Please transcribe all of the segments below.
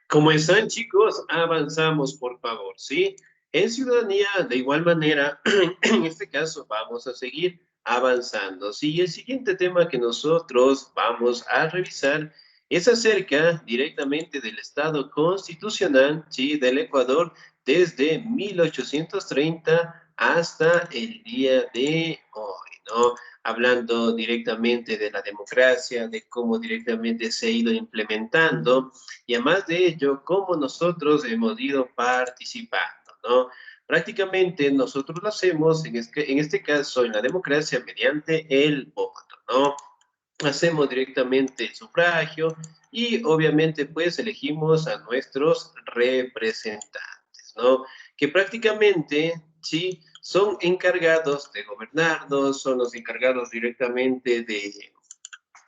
¿Cómo están, chicos? Avanzamos, por favor, ¿sí? En ciudadanía, de igual manera, en este caso vamos a seguir avanzando, ¿sí? El siguiente tema que nosotros vamos a revisar es acerca directamente del Estado constitucional, ¿sí? Del Ecuador desde 1830 hasta el día de hoy, ¿no? Hablando directamente de la democracia, de cómo directamente se ha ido implementando y además de ello, cómo nosotros hemos ido participando, ¿no? Prácticamente nosotros lo hacemos, en este caso, en la democracia, mediante el voto, ¿no? Hacemos directamente el sufragio y obviamente pues elegimos a nuestros representantes, ¿no? Que prácticamente, sí, son encargados de gobernarnos, son los encargados directamente de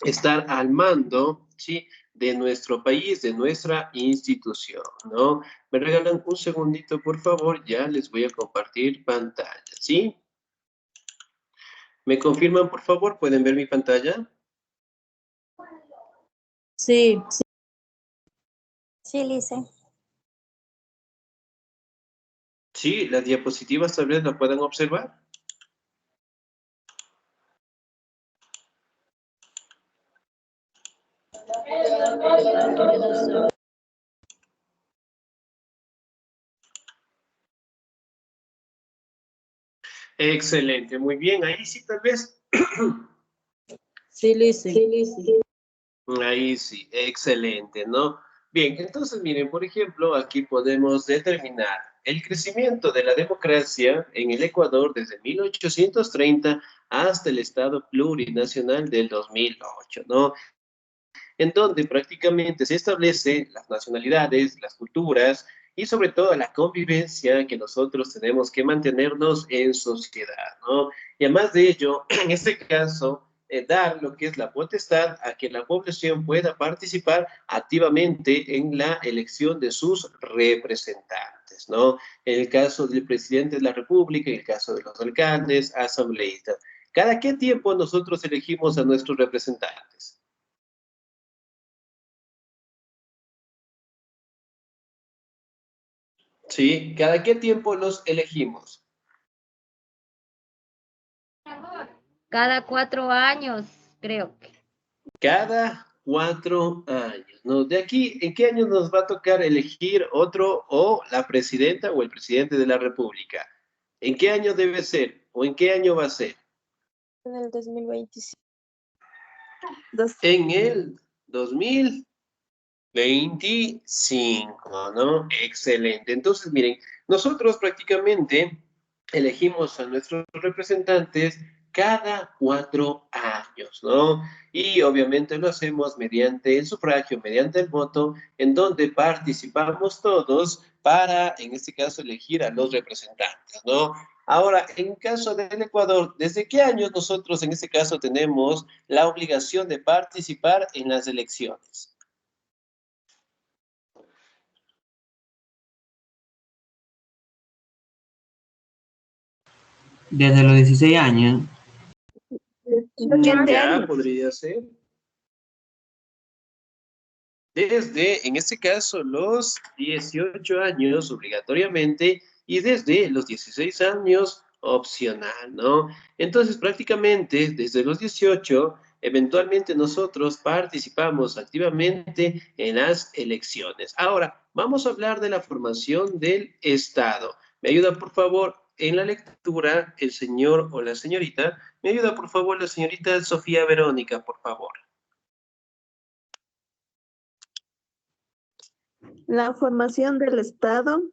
estar al mando, ¿sí? De nuestro país, de nuestra institución, ¿no? Me regalan un segundito, por favor, ya les voy a compartir pantalla, ¿sí? ¿Me confirman, por favor? ¿Pueden ver mi pantalla? Sí, Sí, Lice. Sí, las diapositivas tal vez la puedan observar. Excelente, muy bien. Ahí sí, tal vez. sí, Lice. Ahí sí, excelente, ¿no? Bien, entonces miren, por ejemplo, aquí podemos determinar el crecimiento de la democracia en el Ecuador desde 1830 hasta el Estado plurinacional del 2008, ¿no? En donde prácticamente se establece las nacionalidades, las culturas y sobre todo la convivencia que nosotros tenemos que mantenernos en sociedad, ¿no? Y además de ello, en este caso, dar lo que es la potestad a que la población pueda participar activamente en la elección de sus representantes, ¿no? En el caso del presidente de la República, en el caso de los alcaldes, asambleístas. ¿Cada qué tiempo nosotros elegimos a nuestros representantes? Sí, ¿cada qué tiempo los elegimos? Cada 4 años, creo que. Cada 4 años, ¿no? De aquí, ¿en qué año nos va a tocar elegir otro o la presidenta o el presidente de la República? ¿En qué año debe ser o en qué año va a ser? En el 2025. En el 2025, ¿no? Excelente. Entonces, miren, nosotros prácticamente elegimos a nuestros representantes cada 4 años, ¿no? Y obviamente lo hacemos mediante el sufragio, mediante el voto, en donde participamos todos para, en este caso, elegir a los representantes, ¿no? Ahora, en caso del Ecuador, ¿desde qué años nosotros, en este caso, tenemos la obligación de participar en las elecciones? Desde los 16 años. Ya podría ser. Desde, en este caso, los 18 años obligatoriamente y desde los 16 años opcional, ¿no? Entonces, prácticamente desde los 18, eventualmente nosotros participamos activamente en las elecciones. Ahora, vamos a hablar de la formación del Estado. ¿Me ayuda, por favor, en la lectura el señor o la señorita? ¿Me ayuda, por favor, la señorita Sofía Verónica, por favor? La formación del Estado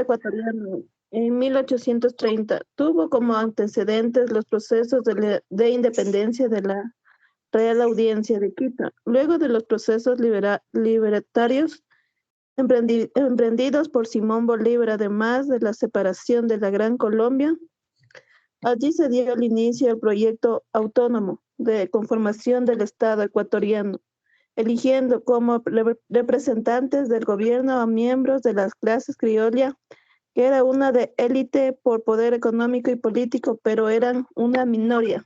ecuatoriano en 1830 tuvo como antecedentes los procesos de independencia de la Real Audiencia de Quito. Luego de los procesos libertarios emprendidos por Simón Bolívar, además de la separación de la Gran Colombia, allí se dio el inicio al proyecto autónomo de conformación del Estado ecuatoriano, eligiendo como representantes del gobierno a miembros de las clases criolla, que era una de élite por poder económico y político, pero eran una minoría.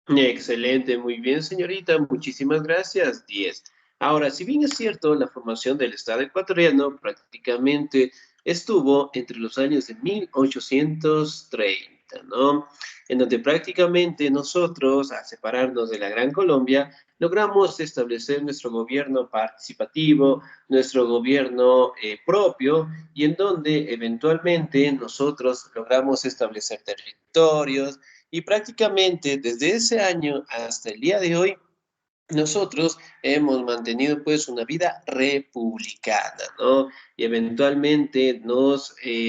Excelente, muy bien, señorita. Muchísimas gracias. 10. Ahora, si bien es cierto, la formación del Estado ecuatoriano prácticamente estuvo entre los años de 1830, ¿no? En donde prácticamente nosotros, al separarnos de la Gran Colombia, logramos establecer nuestro gobierno participativo, nuestro gobierno propio, y en donde eventualmente nosotros logramos establecer territorios, y prácticamente desde ese año hasta el día de hoy, nosotros hemos mantenido pues una vida republicana, ¿no? Y eventualmente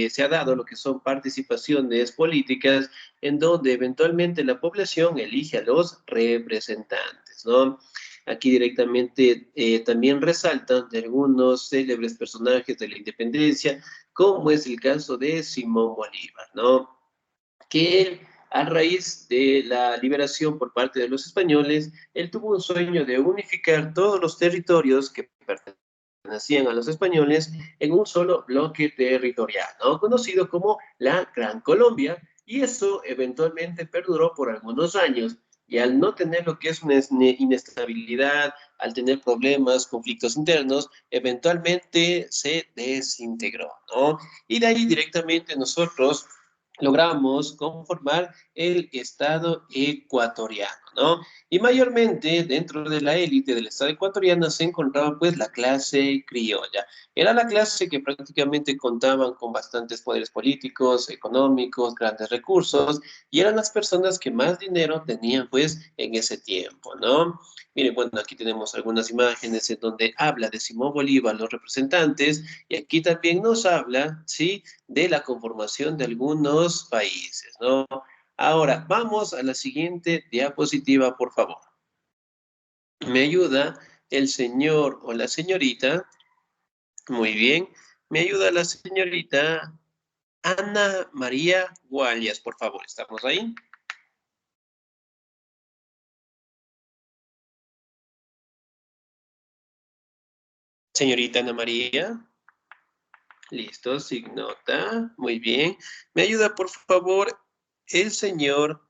se ha dado lo que son participaciones políticas en donde eventualmente la población elige a los representantes, ¿no? Aquí directamente también resaltan de algunos célebres personajes de la independencia, como es el caso de Simón Bolívar, ¿no? Que él, a raíz de la liberación por parte de los españoles, él tuvo un sueño de unificar todos los territorios que pertenecían a los españoles en un solo bloque territorial, ¿no? Conocido como la Gran Colombia, y eso eventualmente perduró por algunos años. Y al no tener lo que es una inestabilidad, al tener problemas, conflictos internos, eventualmente se desintegró, ¿no? Y de ahí directamente nosotros logramos conformar el Estado ecuatoriano, ¿no? Y mayormente dentro de la élite del Estado ecuatoriano se encontraba pues la clase criolla. Era la clase que prácticamente contaban con bastantes poderes políticos, económicos, grandes recursos, y eran las personas que más dinero tenían pues en ese tiempo, ¿no? Miren, bueno, aquí tenemos algunas imágenes en donde habla de Simón Bolívar, los representantes, y aquí también nos habla, ¿sí?, de la conformación de algunos países, ¿no? Ahora, vamos a la siguiente diapositiva, por favor. ¿Me ayuda el señor o la señorita? Muy bien. ¿Me ayuda la señorita Ana María Gualias, por favor? ¿Estamos ahí? Señorita Ana María. Listo, signota. Muy bien. ¿Me ayuda, por favor, el señor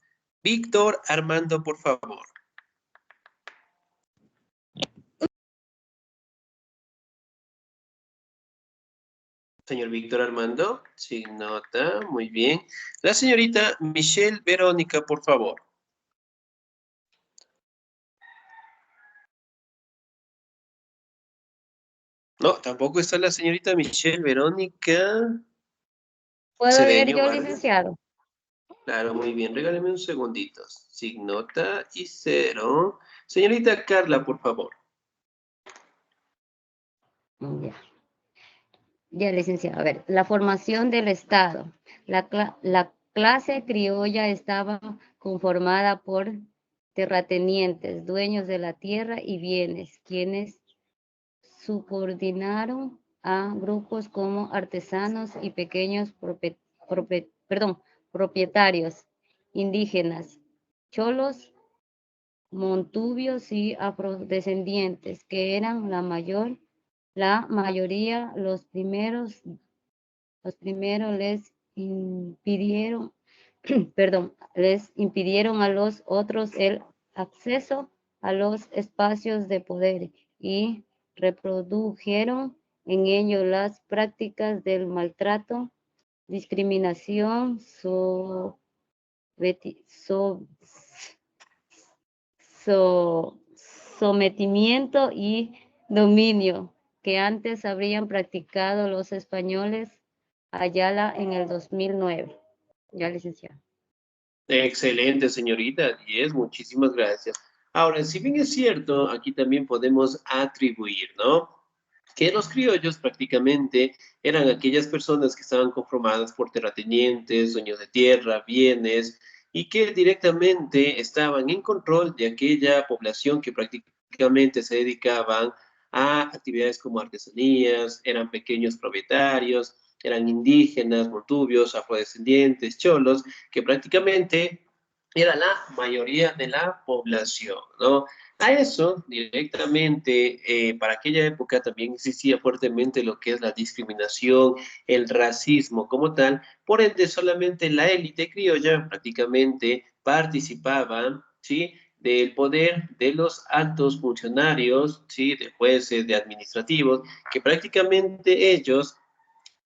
Víctor Armando, por favor? Señor Víctor Armando, signota. Muy bien. La señorita Michelle Verónica, por favor. No, tampoco está la señorita Michelle Verónica ¿Puedo leer Cedeño yo, Vargas. licenciado? Claro, muy bien. Regáleme un segundito. Signota y cero. Señorita Carla, por favor. Ya, ya, licenciado. A ver, la formación del Estado. La clase criolla estaba conformada por terratenientes, dueños de la tierra y bienes, quienes subordinaron a grupos como artesanos y pequeños propietarios indígenas, cholos, montubios y afrodescendientes, que eran la mayoría. Los primeros les impidieron, les impidieron a los otros el acceso a los espacios de poder y reprodujeron en ello las prácticas del maltrato, discriminación, sometimiento y dominio que antes habrían practicado los españoles Ayala en el 2009. Ya, licenciado. Excelente, señorita. 10, muchísimas gracias. Ahora, si bien es cierto, aquí también podemos atribuir, ¿no?, que los criollos prácticamente eran aquellas personas que estaban conformadas por terratenientes, dueños de tierra, bienes, y que directamente estaban en control de aquella población que prácticamente se dedicaban a actividades como artesanías, eran pequeños propietarios, eran indígenas, montubios, afrodescendientes, cholos, que prácticamente era la mayoría de la población, ¿no? A eso, directamente, para aquella época también existía fuertemente lo que es la discriminación, el racismo como tal, por ende solamente la élite criolla prácticamente participaba, ¿sí?, del poder de los altos funcionarios, ¿sí? De jueces, de administrativos, que prácticamente ellos,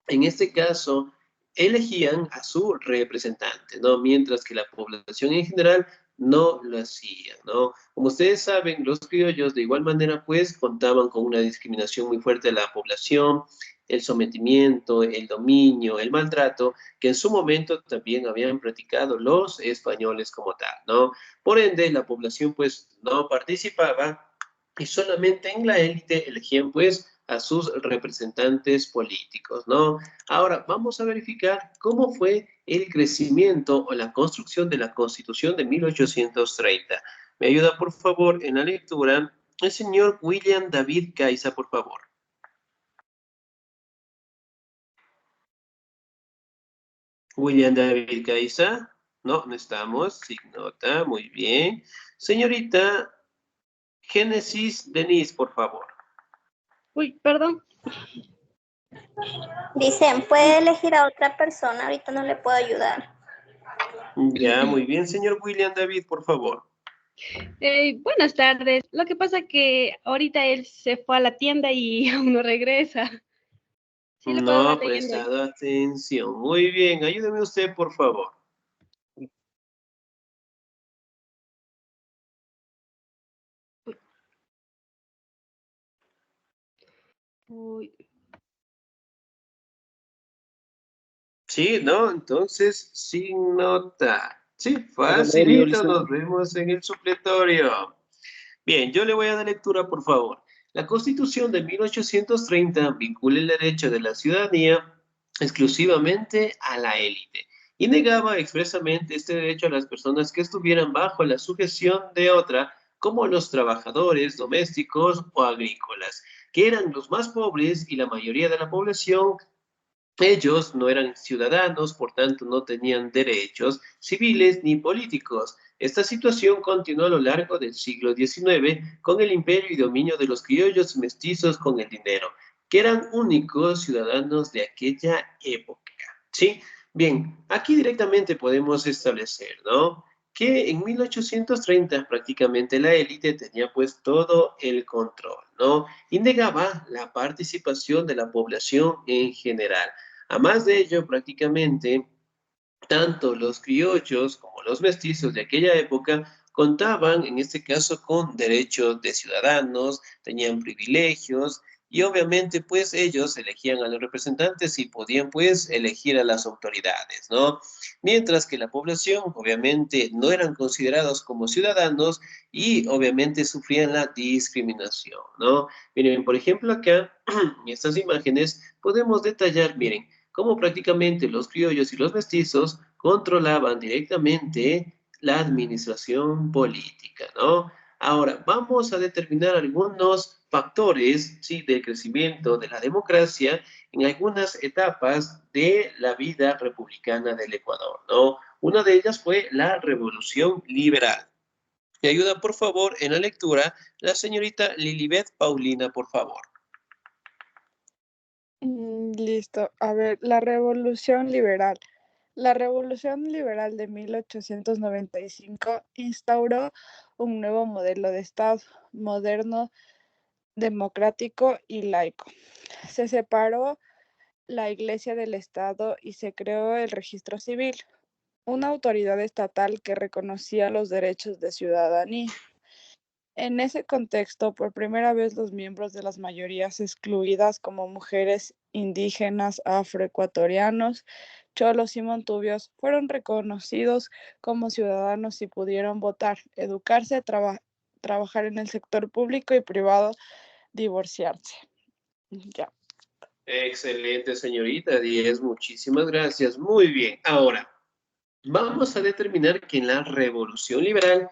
en este caso, elegían a su representante, ¿no? Mientras que la población en general no lo hacía, ¿no? Como ustedes saben, los criollos de igual manera, pues, contaban con una discriminación muy fuerte de la población, el sometimiento, el dominio, el maltrato, que en su momento también habían practicado los españoles como tal, ¿no? Por ende, la población, pues, no participaba y solamente en la élite elegían, pues, a sus representantes políticos, ¿no? Ahora, vamos a verificar cómo fue el crecimiento o la construcción de la Constitución de 1830. Me ayuda, por favor, en la lectura el señor William David Caiza, por favor. William David Caiza. No, no estamos. Sin nota, muy bien. Señorita Génesis Denise, por favor. Uy, perdón. Dicen, puede elegir a otra persona, ahorita no le puedo ayudar. Ya, muy bien. Señor William David, por favor. Buenas tardes. Lo que pasa que ahorita él se fue a la tienda y aún no regresa. Sí, le puedo No dar ha leyendo. prestado atención. Muy bien, ayúdeme usted, por favor. Uy, Sí, ¿no? Entonces, sin nota. Sí, facilito, nos vemos en el supletorio. Bien, yo le voy a dar lectura, por favor. La Constitución de 1830 vincula el derecho de la ciudadanía exclusivamente a la élite y negaba expresamente este derecho a las personas que estuvieran bajo la sujeción de otra, como los trabajadores domésticos o agrícolas, que eran los más pobres y la mayoría de la población. Ellos no eran ciudadanos, por tanto no tenían derechos civiles ni políticos. Esta situación continuó a lo largo del siglo XIX con el imperio y dominio de los criollos y mestizos con el dinero, que eran únicos ciudadanos de aquella época. ¿Sí? Bien, aquí directamente podemos establecer, ¿no? Que en 1830 prácticamente la élite tenía pues todo el control, ¿no? Y negaba la participación de la población en general. A más de ello, prácticamente, tanto los criollos como los mestizos de aquella época contaban, en este caso, con derechos de ciudadanos, tenían privilegios y obviamente, pues, ellos elegían a los representantes y podían, pues, elegir a las autoridades, ¿no? Mientras que la población, obviamente, no eran considerados como ciudadanos y, obviamente, sufrían la discriminación, ¿no? Miren, por ejemplo, acá, en estas imágenes, podemos detallar, miren, cómo prácticamente los criollos y los mestizos controlaban directamente la administración política, ¿no? Ahora, vamos a determinar algunos factores, ¿sí?, del crecimiento de la democracia en algunas etapas de la vida republicana del Ecuador, ¿no? Una de ellas fue la Revolución Liberal. Me ayuda, por favor, en la lectura la señorita Lilibet Paulina, por favor. Listo. A ver, la Revolución Liberal. La Revolución Liberal de 1895 instauró un nuevo modelo de Estado, moderno, democrático y laico. Se separó la Iglesia del Estado y se creó el registro civil, una autoridad estatal que reconocía los derechos de ciudadanía. En ese contexto, por primera vez los miembros de las mayorías excluidas como mujeres, indígenas, afroecuatorianos, cholos y montubios fueron reconocidos como ciudadanos y pudieron votar, educarse, trabajar en el sector público y privado, divorciarse. Ya. Excelente, señorita Díez, muchísimas gracias. Muy bien, ahora vamos a determinar que en la Revolución Liberal,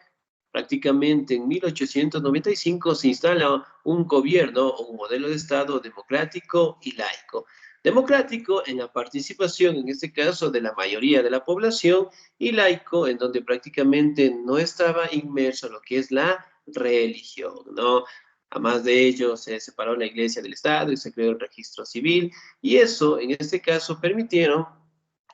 prácticamente en 1895, se instala un gobierno o un modelo de Estado democrático y laico. Democrático en la participación, en este caso, de la mayoría de la población, y laico en donde prácticamente no estaba inmerso lo que es la religión, ¿no? Además de ello, se separó la iglesia del Estado y se creó el registro civil, y eso, en este caso, permitieron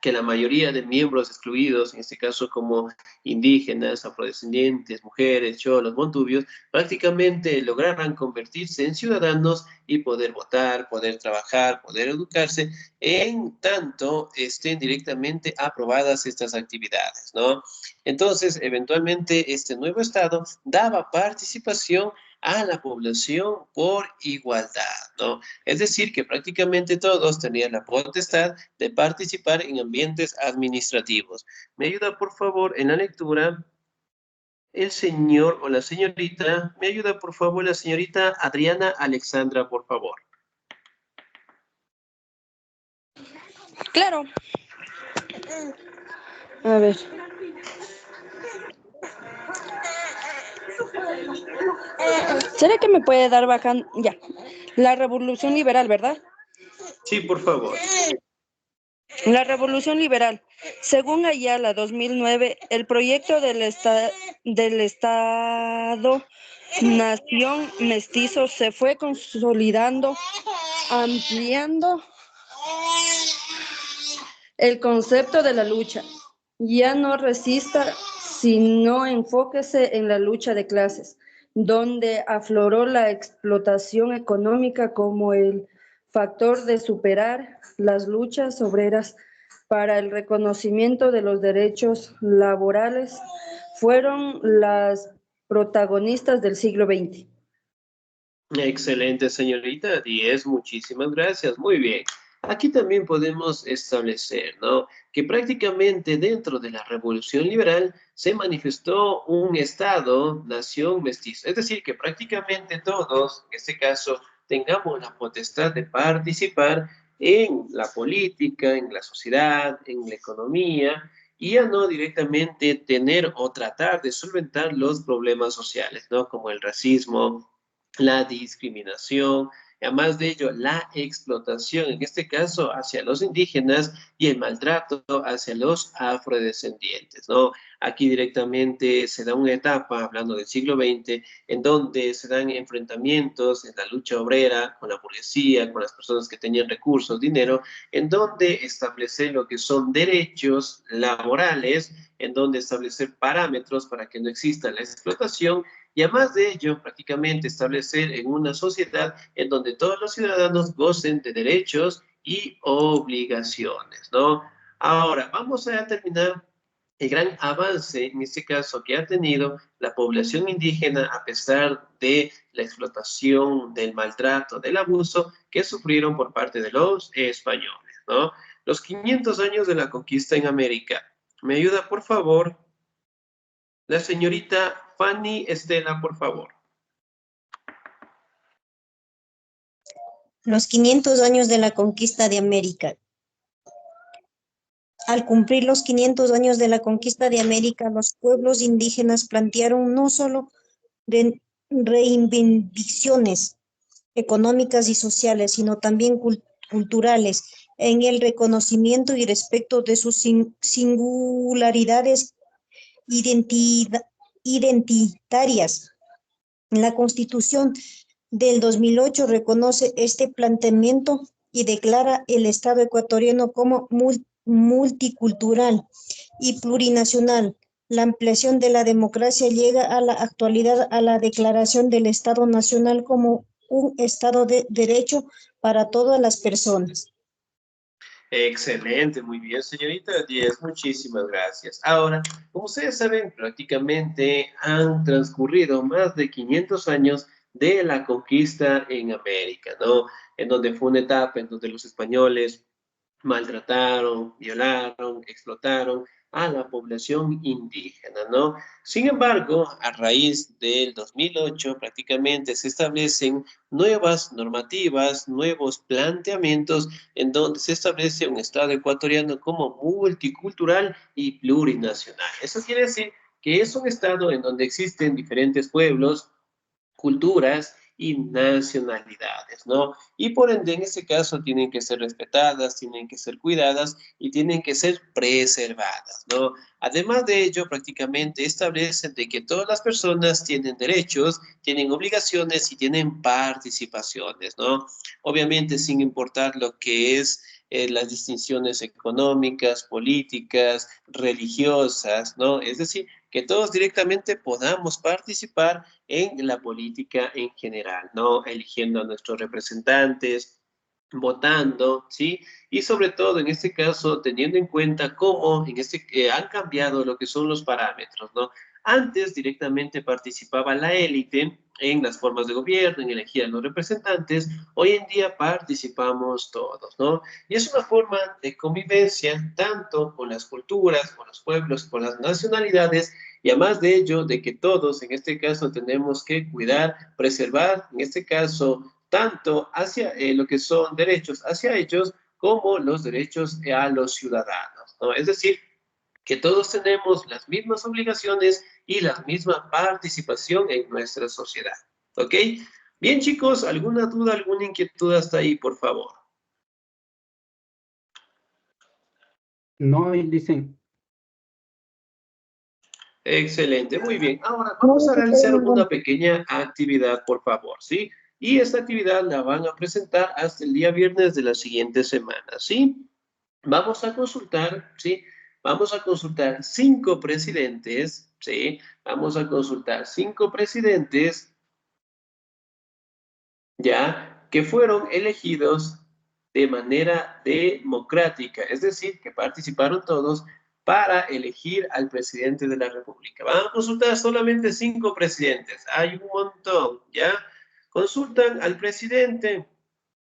que la mayoría de miembros excluidos, en este caso como indígenas, afrodescendientes, mujeres, cholos, montubios, prácticamente lograran convertirse en ciudadanos y poder votar, poder trabajar, poder educarse, en tanto estén directamente aprobadas estas actividades, ¿no? Entonces, eventualmente, este nuevo Estado daba participación a la población por igualdad, ¿no? Es decir, que prácticamente todos tenían la potestad de participar en ambientes administrativos. ¿Me ayuda, por favor, en la lectura? El señor o la señorita, ¿me ayuda, por favor, la señorita Adriana Alexandra, por favor? Claro. A ver. ¿Será que me puede dar bajando? Ya. La revolución liberal, ¿verdad? Sí, por favor. La revolución liberal. Según Ayala 2009, el proyecto del Estado Nación Mestizo se fue consolidando, ampliando el concepto de la lucha. Ya no resista, sino enfóquese en la lucha de clases, donde afloró la explotación económica como el factor de superar las luchas obreras para el reconocimiento de los derechos laborales, fueron las protagonistas del siglo XX. Excelente, señorita 10, muchísimas gracias. Muy bien. Aquí también podemos establecer, ¿no?, que prácticamente dentro de la Revolución Liberal se manifestó un Estado, nación mestizo. Es decir, que prácticamente todos, en este caso, tengamos la potestad de participar en la política, en la sociedad, en la economía, y ya no directamente tener o tratar de solventar los problemas sociales, ¿no?, como el racismo, la discriminación, además de ello, la explotación, en este caso hacia los indígenas, y el maltrato hacia los afrodescendientes, ¿no? Aquí directamente se da una etapa, hablando del siglo XX, en donde se dan enfrentamientos en la lucha obrera con la burguesía, con las personas que tenían recursos, dinero, en donde establecer lo que son derechos laborales, en donde establecer parámetros para que no exista la explotación, y además de ello, prácticamente establecer en una sociedad en donde todos los ciudadanos gocen de derechos y obligaciones, ¿no? Ahora, vamos a terminar el gran avance, en este caso, que ha tenido la población indígena a pesar de la explotación, del maltrato, del abuso que sufrieron por parte de los españoles, ¿no? Los 500 años de la conquista en América. ¿Me ayuda, por favor, la señorita Fanny Estela, por favor? Los 500 años de la conquista de América. Al cumplir los 500 años de la conquista de América, los pueblos indígenas plantearon no solo reivindicaciones económicas y sociales, sino también culturales, en el reconocimiento y respeto de sus singularidades identitarias. La Constitución del 2008 reconoce este planteamiento y declara el Estado ecuatoriano como multicultural y plurinacional. La ampliación de la democracia llega a la actualidad a la declaración del Estado Nacional como un Estado de derecho para todas las personas. Excelente, muy bien, señorita 10, muchísimas gracias. Ahora, como ustedes saben, prácticamente han transcurrido más de 500 años de la conquista en América, ¿no? En donde fue una etapa en donde los españoles maltrataron, violaron, explotaron a la población indígena, ¿no? Sin embargo, a raíz del 2008, prácticamente se establecen nuevas normativas, nuevos planteamientos, en donde se establece un Estado ecuatoriano como multicultural y plurinacional. Eso quiere decir que es un Estado en donde existen diferentes pueblos, culturas y nacionalidades, ¿no? Y por ende, en este caso, tienen que ser respetadas, tienen que ser cuidadas y tienen que ser preservadas, ¿no? Además de ello, prácticamente establecen de que todas las personas tienen derechos, tienen obligaciones y tienen participaciones, ¿no? Obviamente, sin importar lo que es las distinciones económicas, políticas, religiosas, ¿no? Es decir, que todos directamente podamos participar en la política en general, ¿no? Eligiendo a nuestros representantes, votando, ¿sí? Y sobre todo, en este caso, teniendo en cuenta cómo han cambiado lo que son los parámetros, ¿no? Antes directamente participaba la élite en las formas de gobierno, en elegir a los representantes. Hoy en día participamos todos, ¿no? Y es una forma de convivencia tanto con las culturas, con los pueblos, con las nacionalidades, y además de ello, de que todos en este caso tenemos que cuidar, preservar, en este caso, tanto hacia lo que son derechos hacia ellos como los derechos a los ciudadanos, ¿no? Es decir, que todos tenemos las mismas obligaciones y la misma participación en nuestra sociedad, ¿ok? Bien, chicos, ¿alguna duda, alguna inquietud hasta ahí, por favor? No, dicen. Excelente, muy bien. Ahora vamos a realizar una pequeña actividad, por favor, ¿sí? Y esta actividad la van a presentar hasta el día viernes de la siguiente semana, ¿sí? Vamos a consultar, ¿sí? Vamos a consultar 5 presidentes, ¿sí? Vamos a consultar 5 presidentes, ya, que fueron elegidos de manera democrática, es decir, que participaron todos para elegir al presidente de la República. Van a consultar solamente 5 presidentes, hay un montón, ¿ya? Consultan al presidente,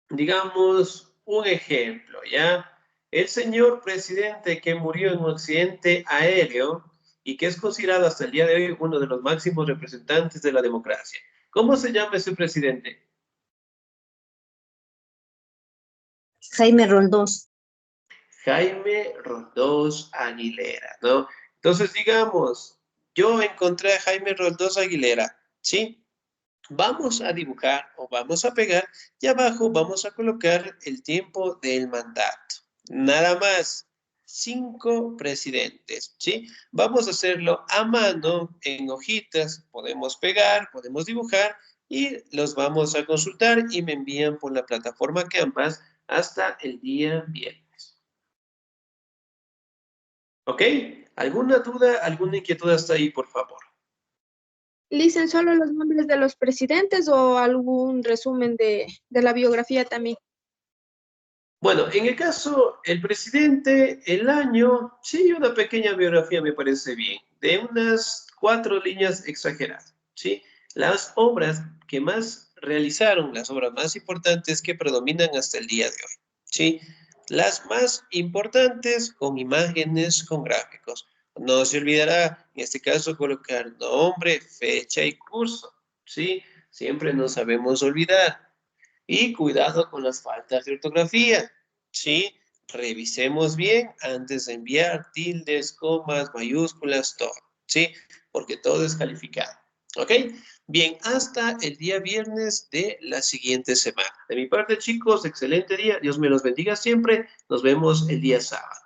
digamos, un ejemplo, ¿ya? El señor presidente que murió en un accidente aéreo y que es considerado hasta el día de hoy uno de los máximos representantes de la democracia. ¿Cómo se llama ese presidente? Jaime Roldós. Jaime Roldós Aguilera, ¿no? Entonces, digamos, yo encontré a Jaime Roldós Aguilera, ¿sí? Vamos a dibujar o vamos a pegar y abajo vamos a colocar el tiempo del mandato. Nada más, 5 presidentes, ¿sí? Vamos a hacerlo a mano, en hojitas, podemos pegar, podemos dibujar y los vamos a consultar y me envían por la plataforma Canvas hasta el día viernes. ¿Ok? ¿Alguna duda, alguna inquietud hasta ahí, por favor? ¿Licen solo los nombres de los presidentes o algún resumen de la biografía también? Bueno, en el caso, el presidente, el año, sí, una pequeña biografía me parece bien, de unas 4 líneas exageradas, ¿sí? Las obras que más realizaron, las obras más importantes que predominan hasta el día de hoy, ¿sí? Las más importantes con imágenes, con gráficos. No se olvidará, en este caso, colocar nombre, fecha y curso, ¿sí? Siempre no sabemos olvidar. Y cuidado con las faltas de ortografía, ¿sí? Revisemos bien antes de enviar tildes, comas, mayúsculas, todo, ¿sí? Porque todo es calificado, ¿ok? Bien, hasta el día viernes de la siguiente semana. De mi parte, chicos, excelente día. Dios me los bendiga siempre. Nos vemos el día sábado.